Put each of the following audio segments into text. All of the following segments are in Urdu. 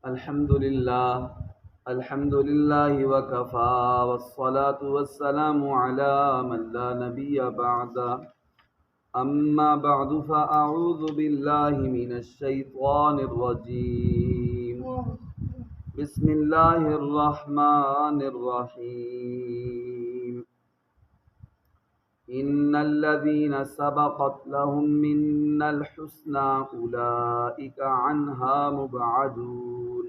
الحمد لله وكفى والصلاة والسلام على من لا نبي بعده. أما بعد فأعوذ بالله من الشيطان الرجيم. بسم الله الرحمن الرحيم. إن الذين سبقت لهم منا الحسنى أولئك عنها مبعدون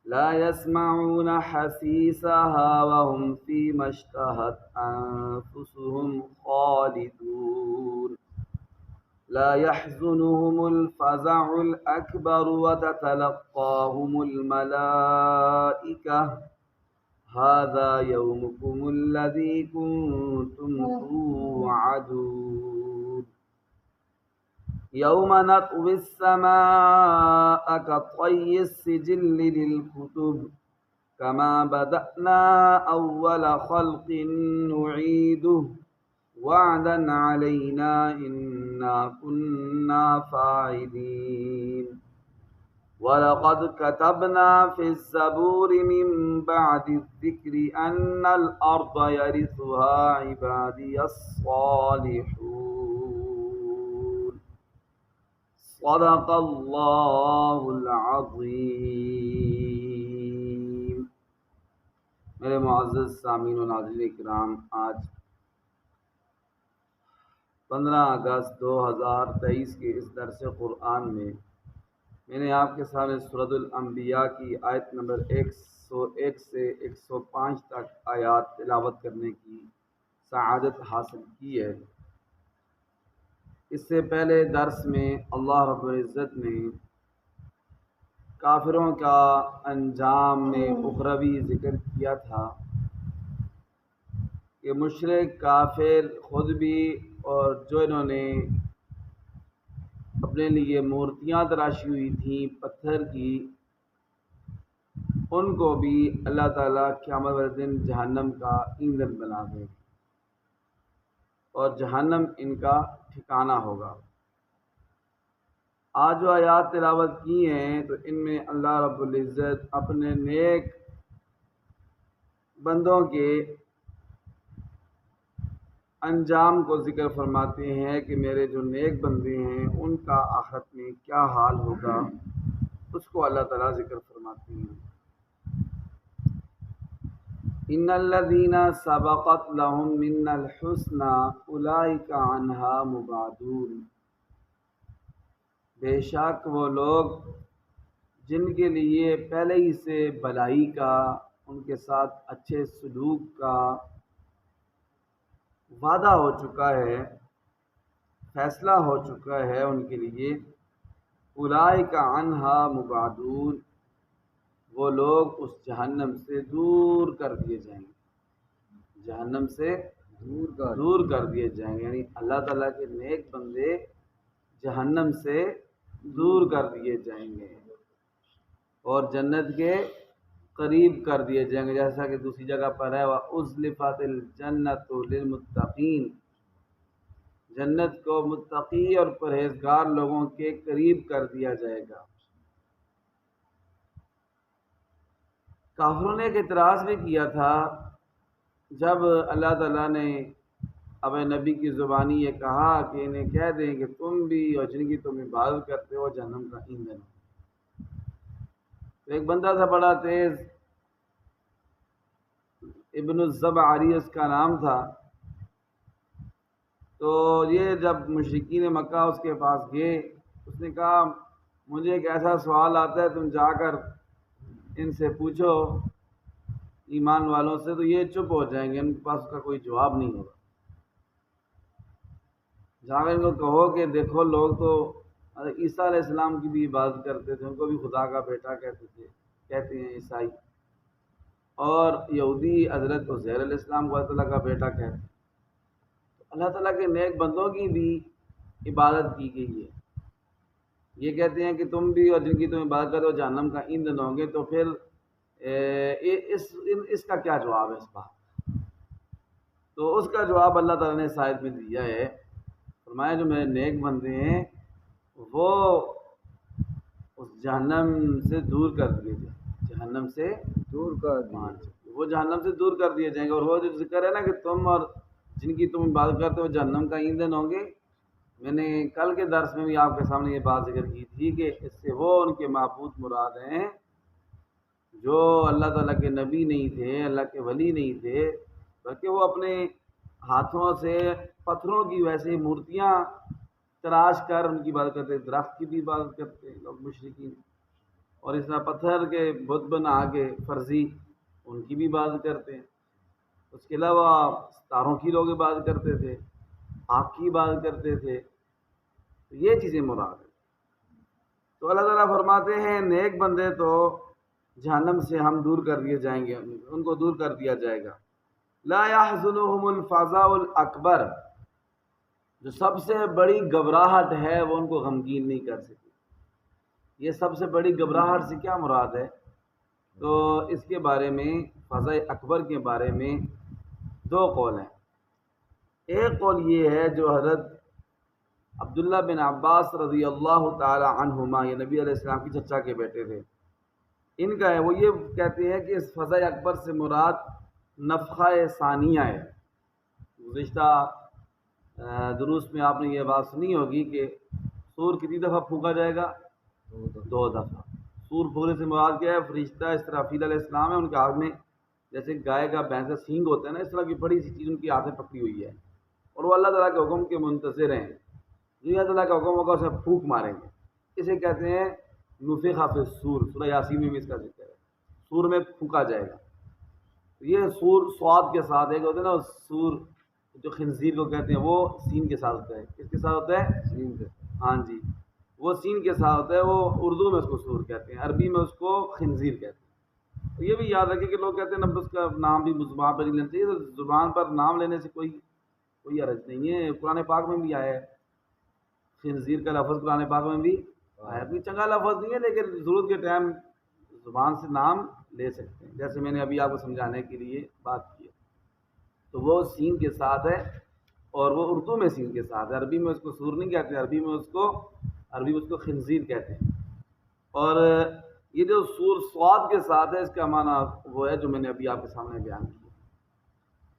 لا يسمعون حسيسها وهم فيما اشتهت أنفسهم خالدون لا يحزنهم الفزع الأكبر وتتلقاهم الملائكة هذا يومكم الذي كنتم توعدون يوم نطوي السماء كطي السجل للكتب كما بدأنا أول خلق نعيده وعدا علينا إنا كنا فاعلين ولقد كتبنا في الزبور من بعد الذكر أن الأرض يرثها عبادي الصالحون صدق اللہ العظیم۔ میرے معزز سامعین و ناظرین کرام، آج 15 اگست 2023 کے اس درس قرآن میں نے آپ کے سامنے سورۃ الانبیاء کی آیت نمبر 101 سے 105 تک آیات تلاوت کرنے کی سعادت حاصل کی ہے۔ اس سے پہلے درس میں اللہ رب العزت نے کافروں کا انجام میں اخروی ذکر کیا تھا کہ مشرک کافر خود بھی اور جو انہوں نے اپنے لیے مورتیاں تراشی ہوئی تھیں پتھر کی، ان کو بھی اللہ تعالیٰ قیامت والے دن جہنم کا ایندھن بنا دے اور جہنم ان کا ٹھکانہ ہوگا۔ آج جو آیات تلاوت کی ہیں تو ان میں اللہ رب العزت اپنے نیک بندوں کے انجام کو ذکر فرماتے ہیں کہ میرے جو نیک بندے ہیں ان کا آخرت میں کیا حال ہوگا، اس کو اللہ تعالیٰ ذکر فرماتے ہیں۔ ان الذین سبقت لهم منا الحسنى اولئک عنها مبعدون، بے شک وہ لوگ جن کے لیے پہلے ہی سے بھلائی کا، ان کے ساتھ اچھے سلوک کا وعدہ ہو چکا ہے، فیصلہ ہو چکا ہے ان کے لیے، اولئک عنہا مبعدون، وہ لوگ اس جہنم سے دور کر دیے جائیں گے، جہنم سے دور کر دیے جائیں گے، یعنی اللہ تعالیٰ کے نیک بندے جہنم سے دور کر دیے جائیں گے اور جنت کے قریب کر دیے جائیں گے، جیسا کہ دوسری جگہ پر ہے وَأُزْلِفَتِ الْجَنَّةُ لِلْمُتَّقِينَ، جنت کو متقی اور پرہیزگار لوگوں کے قریب کر دیا جائے گا۔ کافروں نے ایک اعتراض بھی کیا تھا جب اللہ تعالیٰ نے اب نبی کی زبانی یہ کہا کہ انہیں کہہ دیں کہ تم بھی اور جن کی تم عبادت کرتے ہو جہنم کا ایندھن ہو۔ تو ایک بندہ تھا بڑا تیز، ابن الزبعری اس کا نام تھا، تو یہ جب مشرکین مکہ اس کے پاس گئے، اس نے کہا مجھے ایک ایسا سوال آتا ہے، تم جا کر ان سے پوچھو ایمان والوں سے، تو یہ چپ ہو جائیں گے، ان کے پاس اس کا کوئی جواب نہیں ہوگا۔ جا کر ان کو کہو کہ دیکھو لوگ تو حضرت عیسیٰ علیہ السلام کی بھی عبادت کرتے تھے، ان کو بھی خدا کا بیٹا کہتے ہیں عیسائی، اور یہودی حضرت عزیر علیہ السلام کو اللہ تعالیٰ کا بیٹا کہتے ہیں۔ اللہ تعالیٰ کے نیک بندوں کی بھی عبادت کی گئی ہے، یہ کہتے ہیں کہ تم بھی اور جن کی تم عبادت کرو جہنم کا ایندھن ہوں گے، تو پھر اس کا کیا جواب ہے اس بات؟ تو اس کا جواب اللہ تعالیٰ نے اس آیت میں دیا ہے، فرمایا جو میرے نیک بندے ہیں وہ اس جہنم سے دور کر دیے جائیں، جہنم سے دور کر دیے. وہ جہنم سے دور کر دیے جائیں گے. اور وہ جو ذکر ہے نا کہ تم اور جن کی تم بات کرتے ہو جہنم کا ایندھن ہوں گے، میں نے کل کے درس میں بھی آپ کے سامنے یہ بات ذکر کی تھی کہ اس سے وہ ان کے معبود مراد ہیں جو اللہ تعالیٰ کے نبی نہیں تھے، اللہ کے ولی نہیں تھے، بلکہ وہ اپنے ہاتھوں سے پتھروں کی ویسے مورتیاں تراش کر ان کی عبادت کرتے، درخت کی بھی عبادت کرتے ہیں لوگ مشرکین، اور اس طرح پتھر کے بت بنا کے فرضی ان کی بھی عبادت کرتے ہیں. اس کے علاوہ ستاروں کی لوگ عبادت کرتے تھے، آگ کی عبادت کرتے تھے. تو یہ چیزیں مراد ہیں. تو اللہ تعالیٰ فرماتے ہیں نیک بندے تو جہنم سے ہم دور کر دیے جائیں گے، ان کو دور کر دیا جائے گا. لا يحزنهم الفزع الاکبر، جو سب سے بڑی گھبراہٹ ہے وہ ان کو غمگین نہیں کر سکتی. یہ سب سے بڑی گھبراہٹ سے کیا مراد ہے؟ تو اس کے بارے میں فزع اکبر کے بارے میں دو قول ہیں. ایک قول یہ ہے جو حضرت عبداللہ بن عباس رضی اللہ تعالی عنہما، یہ نبی علیہ السلام کی چچا کے بیٹے تھے، ان کا ہے. وہ یہ کہتے ہیں کہ اس فزع اکبر سے مراد نفخہ ثانیہ ہے. گزشتہ دروس میں آپ نے یہ بات سنی ہوگی کہ سور کتنی دفعہ پھونکا جائے گا؟ 2 دفعہ. سور پھونکنے سے مراد کیا ہے؟ فرشتہ اسرافیل علیہ السلام ہے، ان کے ہاتھ میں جیسے گائے کا بھینس کا سینگ ہوتا ہے نا، اس طرح کی بڑی سی چیز ان کی ہاتھ میں پکڑی ہوئی ہے، اور وہ اللہ تعالیٰ کے حکم کے منتظر ہیں. جو اللہ تعالیٰ کا حکم ہوگا اسے پھونک ماریں گے. اسے کہتے ہیں نفخ فی الصور. سورہ یاسین میں بھی اس کا ذکر ہے، سور میں پھونکا جائے گا. یہ سور سواد کے ساتھ ایک ہوتا ہے نا، سور جو خنزیر کو کہتے ہیں وہ سین کے ساتھ ہوتا ہے. کس کے ساتھ ہوتا ہے؟ سین کے. ہاں جی، وہ سین کے ساتھ ہوتا ہے. وہ اردو میں اس کو سور کہتے ہیں، عربی میں اس کو خنزیر کہتے ہیں. تو یہ بھی یاد رکھیں کہ لوگ کہتے ہیں نا اس کا نام بھی زبان پر نہیں لینا چاہیے. تو زبان پر نام لینے سے کوئی حرج نہیں ہے. قرآن پاک میں بھی آیا ہے خنزیر کا لفظ، قرآن پاک میں بھی آیا. کوئی چنگا لفظ نہیں ہے، لیکن ضرورت کے ٹائم زبان سے نام لے سکتے ہیں، جیسے میں نے ابھی آپ کو سمجھانے کے لیے بات کی ہے. تو وہ سین کے ساتھ ہے، اور وہ اردو میں سین کے ساتھ ہے. عربی میں اس کو سور نہیں کہتے، عربی میں اس کو خنزیر کہتے ہیں. اور یہ جو سور سواد کے ساتھ ہے، اس کا معنی وہ ہے جو میں نے ابھی آپ کے سامنے بیان کیا.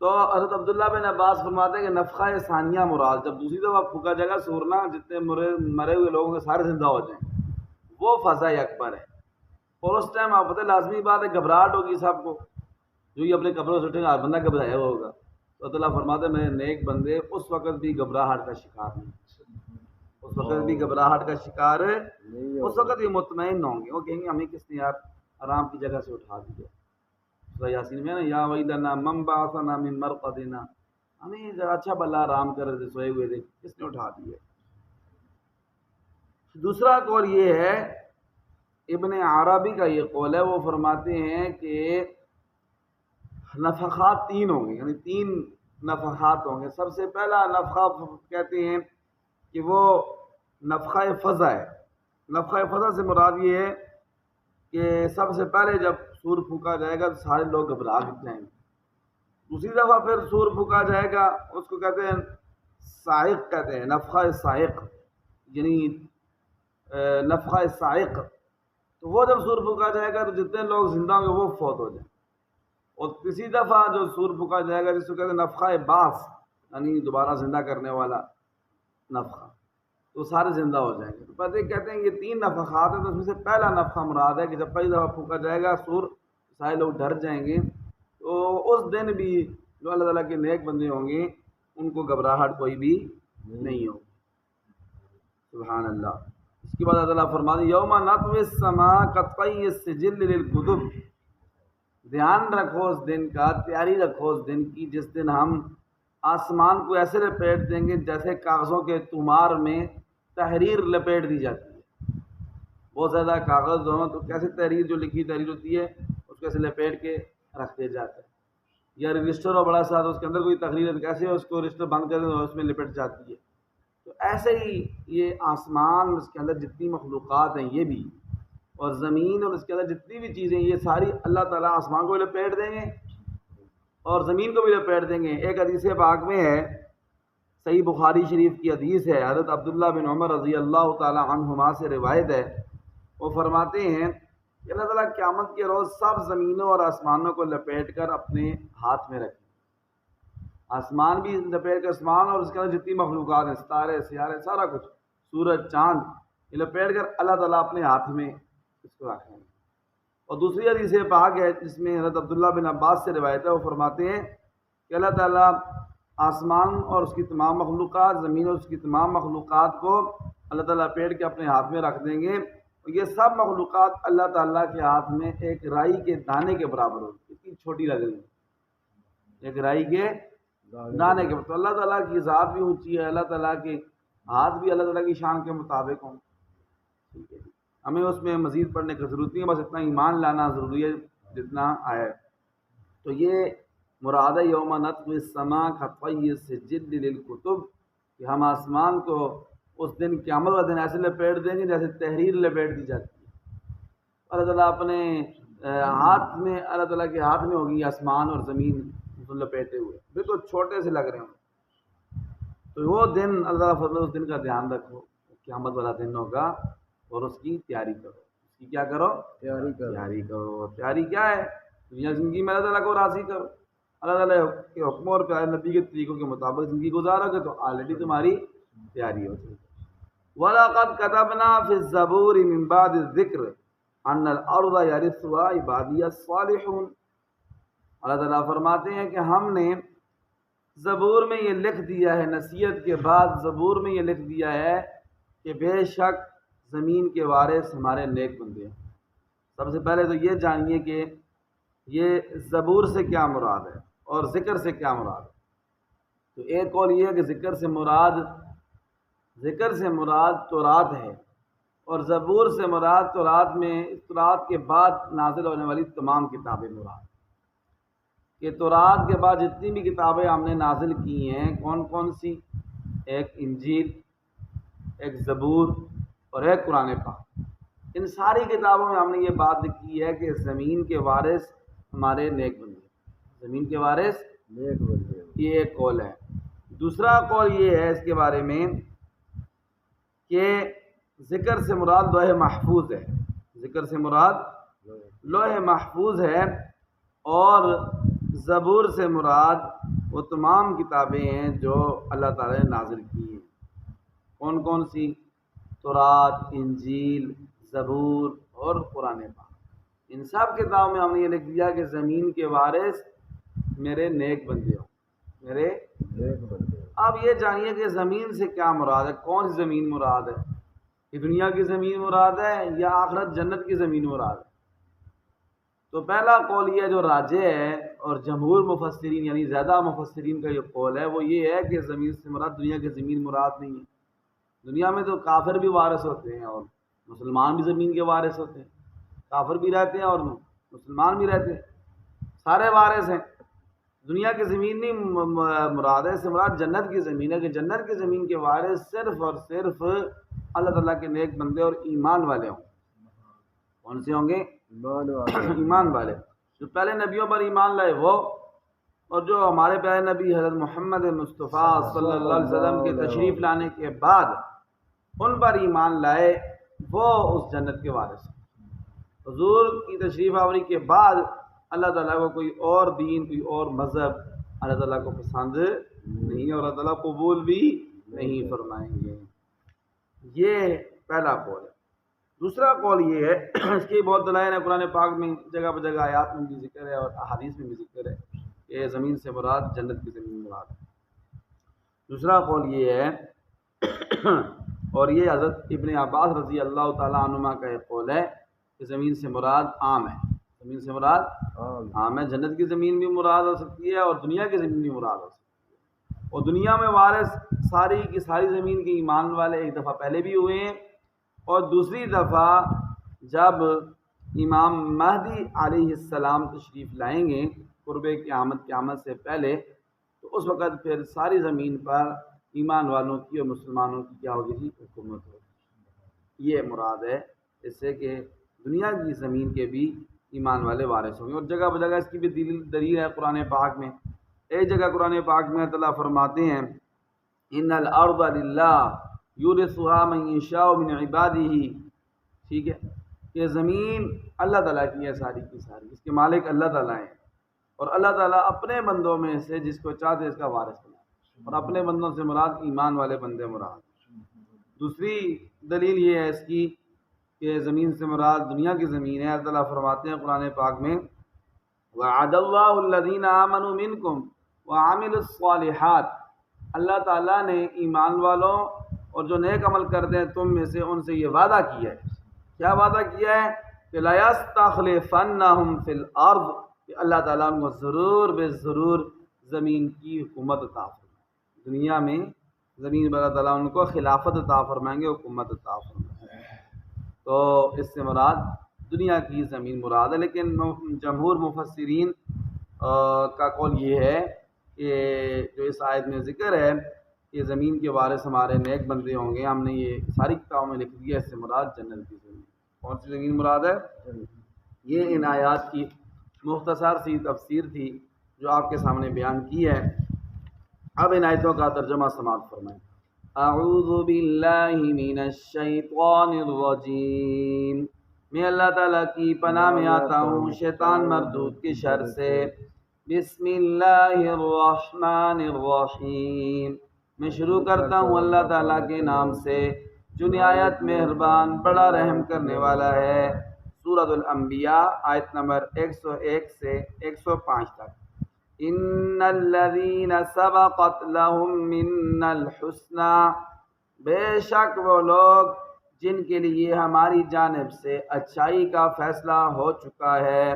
تو حضرت عبداللہ بن عباس فرماتے ہیں کہ نفخہ ثانیہ مراد، جب دوسری دفعہ پھونکا جائے گا سورنا، جتنے مرے ہوئے لوگوں کے سارے زندہ ہو جائیں، وہ فزع اکبر ہے. اور اس ٹائم آپ پتہ لازمی بات ہے گھبراہٹ ہوگی سب کو، جو یہ اپنے قبروں سے اٹھے گا، ہر بندہ گھبرایا ہوا ہوگا. تو اللہ فرماتے ہیں میرے نیک بندے اس وقت بھی گھبراہٹ کا شکار نہیں، اس وقت بھی گھبراہٹ کا شکار اس وقت یہ مطمئن ہوں گے. وہ کہیں گے ہمیں کس نے یار آرام کی جگہ سے اٹھا دیا. سورہ یاسین میں نا یا ویلنا من بعثنا من مرقدنا، ہمیں ذرا اچھا بلا آرام کر رہے تھے، سوئے ہوئے تھے، کس نے اٹھا دیا. دوسرا قول یہ ہے، ابن عربی کا یہ قول ہے، وہ فرماتے ہیں کہ نفخات 3 ہوں گے، یعنی 3 نفخات ہوں گے. سب سے پہلا نفخہ کہتے ہیں کہ وہ نفخہ فزع ہے. نفخہ فزع سے مراد یہ ہے کہ سب سے پہلے جب سور پھونکا جائے گا تو سارے لوگ گھبرا جائیں گے. دوسری دفعہ پھر سور پھونکا جائے گا، اس کو کہتے ہیں صاعق، کہتے ہیں نفخہ صاعق، یعنی نفخہ صاعق. تو وہ جب سور پھونکا جائے گا تو جتنے لوگ زندہ ہوں گے وہ فوت ہو جائیں. اور تیسری دفعہ جو سور پھونکا جائے گا جس کو کہتے ہیں نفخہ بعث، یعنی دوبارہ زندہ کرنے والا نفخہ، تو سارے زندہ ہو جائیں گے. تو پہلے کہتے ہیں یہ 3 نفخات ہیں، تو اس میں سے پہلا نفخہ مراد ہے کہ جب پہلی دفعہ پھونکا جائے گا سور، سارے لوگ ڈر جائیں گے. تو اس دن بھی جو اللہ تعالیٰ کے نیک بندے ہوں گے ان کو گھبراہٹ کوئی بھی نہیں ہوگی. سبحان اللہ. اس کے بعد اللہ تعالیٰ فرماتے ہیں یوم نطوی السماء کطی السجل للکتب. دھیان رکھو اس دن کا، تیاری رکھو اس دن کی جس دن ہم آسمان کو ایسے لپیٹ دیں گے جیسے کاغذوں کے تمار میں تحریر لپیٹ دی جاتی ہے. بہت زیادہ کاغذ ہوں تو کیسے تحریر، جو لکھی تحریر ہوتی ہے اس کو ایسے لپیٹ کے رکھ دیا جاتا ہے. یا رجسٹر ہو بڑا سا تو اس کے اندر کوئی تقریر ہے، کیسے اس کو رجسٹر بند کر دیں تو اس میں لپٹ جاتی ہے. تو ایسے ہی یہ آسمان، اس کے اندر جتنی مخلوقات ہیں یہ بھی، اور زمین اور اس کے اندر جتنی بھی چیزیں، یہ ساری اللہ تعالیٰ آسمان کو بھی لپیٹ دیں گے اور زمین کو بھی لپیٹ دیں گے. ایک حدیث پاک میں ہے، صحیح بخاری شریف کی حدیث ہے، حضرت عبداللہ بن عمر رضی اللہ تعالی عنہما سے روایت ہے. وہ فرماتے ہیں کہ اللہ تعالیٰ قیامت کے روز سب زمینوں اور آسمانوں کو لپیٹ کر اپنے ہاتھ میں رکھیں، آسمان بھی لپیٹ کر، آسمان اور اس کے اندر جتنی مخلوقات ہیں، ستارے سیارے سارا کچھ، سورج چاند، یہ لپیٹ کر اللہ تعالیٰ اپنے ہاتھ میں اس کو رکھیں۔ اور دوسری حدیث پاک ہے جس میں حضرت عبداللہ بن عباس سے روایت ہے، وہ فرماتے ہیں کہ اللہ تعالیٰ آسمان اور اس کی تمام مخلوقات، زمین اور اس کی تمام مخلوقات کو اللہ تعالیٰ لپیٹ کے اپنے ہاتھ میں رکھ دیں گے، اور یہ سب مخلوقات اللہ تعالیٰ کے ہاتھ میں ایک رائی کے دانے کے برابر ہوگی، اتنی چھوٹی لگ رہی ہے، ایک رائی کے دانے کے برابر۔ تو اللہ تعالیٰ کی ذات بھی اونچی ہے، اللہ تعالیٰ کے ہاتھ بھی اللہ تعالیٰ کی شان کے مطابق ہوں، ٹھیک ہے، ہمیں اس میں مزید پڑھنے کی ضرورت نہیں ہے، بس اتنا ایمان لانا ضروری ہے جتنا آئے۔ تو یہ مراد یوم نطوی السماء کطی السجل للکتب، کہ ہم آسمان کو اس دن قیامت والے دن ایسے لپیٹ دیں گے جیسے تحریر لپیٹ دی جاتی ہے۔ اللہ تعالیٰ اپنے ہاتھ میں، اللہ تعالیٰ کے ہاتھ میں ہوگی آسمان اور زمین لپیٹے ہوئے، بالکل چھوٹے سے لگ رہے ہوں۔ تو وہ دن اللہ تعالیٰ فرماتا ہے اس دن کا دھیان رکھو، قیامت والا دن ہوگا اور اس کی تیاری کرو۔ اس کی کیا کرو؟ تیاری کرو۔ تیاری کیا ہے؟ دنیا زندگی میں اللہ تعالیٰ کو راضی کرو، اللہ تعالیٰ کے حکم اور پیارے نبی کے طریقوں کے مطابق زندگی گزارو گے تو آلریڈی تمہاری تیاری ہو جائے گی۔ وَلَقَدْ كَتَبْنَا فِي الزَّبُورِ مِن بَعْدِ الذِّكْرِ أَنَّ الْأَرْضَ يَرِثُهَا عِبَادِيَ الصَّالِحُونَ۔ اللہ تعالیٰ فرماتے ہیں کہ ہم نے زبور میں یہ لکھ دیا ہے، نصیحت کے بعد زبور میں یہ لکھ دیا ہے کہ بے شک زمین کے وارث ہمارے نیک بندے ہیں۔ سب سے پہلے تو یہ جانیے کہ یہ زبور سے کیا مراد ہے اور ذکر سے کیا مراد ہے۔ تو ایک قول یہ ہے کہ ذکر سے مراد تورات ہے، اور زبور سے مراد تورات کے بعد نازل ہونے والی تمام کتابیں مراد، کہ تورات کے بعد جتنی بھی کتابیں ہم نے نازل کی ہیں، کون کون سی؟ ایک انجیل، ایک زبور اور ایک قرآن پاک۔ ان ساری کتابوں میں ہم نے یہ بات لکھی ہے کہ زمین کے وارث ہمارے نیک بندے، زمین کے وارث نیک بندے، یہ ایک قول ہے۔ دوسرا قول یہ ہے اس کے بارے میں کہ ذکر سے مراد لوح محفوظ ہے، ذکر سے مراد لوح محفوظ ہے، اور زبور سے مراد وہ تمام کتابیں ہیں جو اللہ تعالی نے نازل کی ہیں۔ کون کون سی؟ تورات، انجیل، زبور اور قرآن پاک۔ ان سب کتابوں میں ہم نے یہ لکھ دیا کہ زمین کے وارث میرے نیک بندے ہوں، میرے نیک بندے۔ اب یہ جانیے کہ زمین سے کیا مراد ہے، کون سی زمین مراد ہے؟ یہ دنیا کی زمین مراد ہے یا آخرت جنت کی زمین مراد ہے؟ تو پہلا قول یہ جو راجح ہے اور جمہور مفسرین یعنی زیادہ مفسرین کا یہ قول ہے وہ یہ ہے کہ زمین سے مراد دنیا کی زمین مراد نہیں ہے۔ دنیا میں تو کافر بھی وارث ہوتے ہیں اور مسلمان بھی زمین کے وارث ہوتے ہیں، کافر بھی رہتے ہیں اور مسلمان بھی رہتے ہیں، سارے وارث ہیں۔ دنیا کی زمین نہیں مراد ہے، اس سے مراد جنت کی زمین ہے، کہ جنت کی زمین کے وارث صرف اور صرف اللہ تعالیٰ کے نیک بندے اور ایمان والے ہوں۔ کون سے ہوں گے؟ ایمان والے، جو پہلے نبیوں پر ایمان لائے وہ، اور جو ہمارے پیارے نبی حضرت محمد مصطفیٰ صلی اللہ علیہ وسلم کے تشریف لانے کے بعد ان پر ایمان لائے وہ اس جنت کے وارث ہیں۔ حضور کی تشریف آوری کے بعد اللہ تعالیٰ کو کوئی اور دین، کوئی اور مذہب اللہ تعالیٰ کو پسند نہیں اور اللہ تعالیٰ قبول بھی نہیں فرمائیں گے۔ یہ پہلا قول ہے۔ دوسرا قول یہ ہے، اس کی بہت دلائل ہے، قرآن پاک میں جگہ بہ جگہ آیات میں بھی ذکر ہے اور احادیث میں بھی ذکر ہے کہ زمین سے مراد جنت کی زمین مراد ہے۔ دوسرا قول یہ ہے اور یہ حضرت ابن عباس رضی اللہ تعالیٰ عنہما کا ایک قول ہے کہ زمین سے مراد عام ہے، زمین سے مراد عام ہے، جنت کی زمین بھی مراد ہو سکتی ہے اور دنیا کی زمین بھی مراد ہو سکتی ہے۔ اور دنیا میں وارث ساری کی ساری زمین کے ایمان والے ایک دفعہ پہلے بھی ہوئے ہیں، اور دوسری دفعہ جب امام مہدی علیہ السلام تشریف لائیں گے قرب قیامت سے پہلے، تو اس وقت پھر ساری زمین پر ایمان والوں کی اور مسلمانوں کی کیا ہوگی جی؟ حکومت ہوگی۔ یہ مراد ہے اس سے کہ دنیا کی زمین کے بھی ایمان والے وارث ہوں گے، اور جگہ بہ جگہ اس کی بھی دلیل ہے قرآن پاک میں۔ ایک جگہ قرآن پاک میں اللہ فرماتے ہیں ان الارض للہ یورثها من یشاء من عبادہ، ٹھیک ہے، کہ زمین اللہ تعالیٰ کی ہے ساری کی ساری، اس کے مالک اللہ تعالیٰ ہیں، اور اللہ تعالیٰ اپنے بندوں میں سے جس کو چاہتے اس کا وارث بنائے، اور اپنے بندوں سے مراد ایمان والے بندے مراد۔ دوسری دلیل یہ ہے اس کی کہ زمین سے مراد دنیا کی زمین ہے۔ اللہ تعالیٰ فرماتے ہیں قرآن پاک میں وَعَدَ اللَّهُ الَّذِينَ آمَنُوا مِنكُمْ وَعَمِلُوا الصَّالِحَاتِ، اللہ تعالیٰ نے ایمان والوں اور جو نیک عمل کرتے ہیں تم میں سے ان سے یہ وعدہ کیا ہے۔ کیا وعدہ کیا ہے؟ کہ لَيَسْتَخْلِفَنَّهُمْ فِي الْأَرْضِ، کہ اللہ تعالیٰ ان کو ضرور بے ضرور زمین کی حکومت عطا فرمائے، دنیا میں زمین پر اللہ تعالیٰ ان کو خلافت عطا فرمائیں گے، حکومت عطا فرمائیں گے۔ تو اس سے مراد دنیا کی زمین مراد ہے، لیکن جمہور مفسرین کا قول یہ ہے کہ جو اس آیت میں ذکر ہے کہ زمین کے وارث ہمارے نیک بندے ہوں گے، ہم نے یہ ساری کتابوں میں لکھ دیا، اس سے مراد جنت کی زمین۔ کون سی زمین مراد ہے؟ یہ ان آیات کی مختصر سی تفسیر تھی جو آپ کے سامنے بیان کی ہے۔ اب ان آیتوں کا ترجمہ سماعت فرمائیں۔ اعوذ باللہ من الشیطان الرجیم، میں اللہ تعالیٰ کی پناہ میں آتا ہوں شیطان مردود کی شر سے۔ بسم اللہ الرحمن الرحیم، میں شروع کرتا ہوں اللہ تعالیٰ کے نام سے جو نہایت مہربان بڑا رحم کرنے والا ہے۔ سورۃ الانبیاء آیت نمبر 101 سے 105 تک۔ ان الذین سبقت لهم منا الحسنى، بے شک وہ لوگ جن کے لیے ہماری جانب سے اچھائی کا فیصلہ ہو چکا ہے،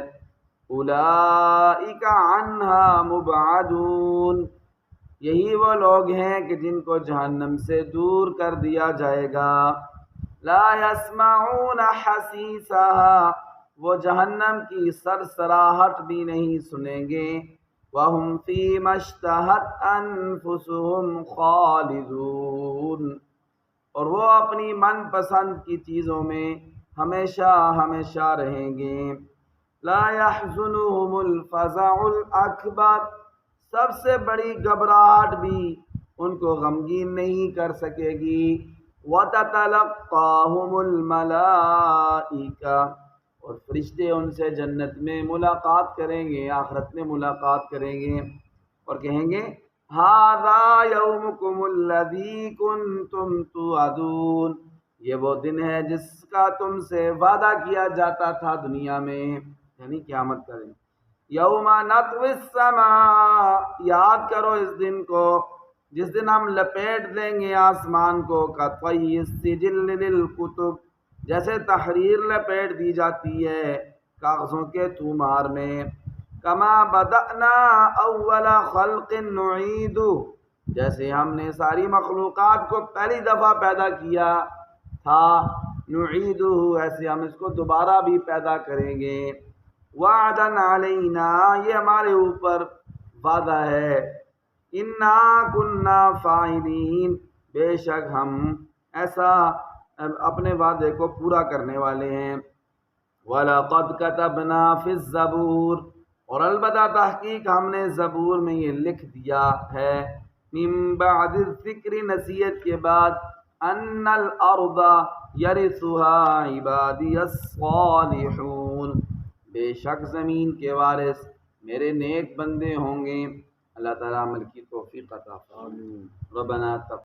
اولئک عنہا مبعدون، یہی وہ لوگ ہیں کہ جن کو جہنم سے دور کر دیا جائے گا۔ لا يسمعون حسیسها، وہ جہنم کی سرسراہٹ بھی نہیں سنیں گے۔ وَهُمْ فِي مَا اشْتَهَتْ أَنفُسُهُمْ خَالِدُونَ، اور وہ اپنی من پسند کی چیزوں میں ہمیشہ ہمیشہ رہیں گے۔ لا يحزنهم الفزع الأكبر، سب سے بڑی گھبراہٹ بھی ان کو غمگین نہیں کر سکے گی۔ وَتَتَلَقَّاهُمُ الْمَلَائِكَةُ، اور فرشتے ان سے جنت میں ملاقات کریں گے، آخرت میں ملاقات کریں گے اور کہیں گے هَذَا يَوْمُكُمُ الَّذِي كُنْتُمْ تُوعَدُونَ، یہ وہ دن ہے جس کا تم سے وعدہ کیا جاتا تھا دنیا میں، یعنی قیامت کا دن۔ یوم نطوی السماء، یاد کرو اس دن کو جس دن ہم لپیٹ دیں گے آسمان کو، کطی السجل للکتب، جیسے تحریر لپیٹ دی جاتی ہے کاغذوں کے تومار میں۔ کما بدأنا اول خلق نعید، جیسے ہم نے ساری مخلوقات کو پہلی دفعہ پیدا کیا تھا، نعید، ایسے ہم اس کو دوبارہ بھی پیدا کریں گے۔ وعدا علینا، یہ ہمارے اوپر وعدہ ہے۔ انا کنا فاعلین، بے شک ہم ایسا اپنے وعدے کو پورا کرنے والے ہیں۔ وَلَقَدْ كَتَبْنَا فِي الزَّبُورِ، اور البتہ تحقیق ہم نے زبور میں یہ لکھ دیا ہے، من بعد الذکر، نصیحت کے بعد، ان الارض یرثها عبادی الصالحون، بے شک زمین کے وارث میرے نیک بندے ہوں گے۔ اللہ تعالیٰ عمل کی توفیق عطا فرمائے۔ ربنا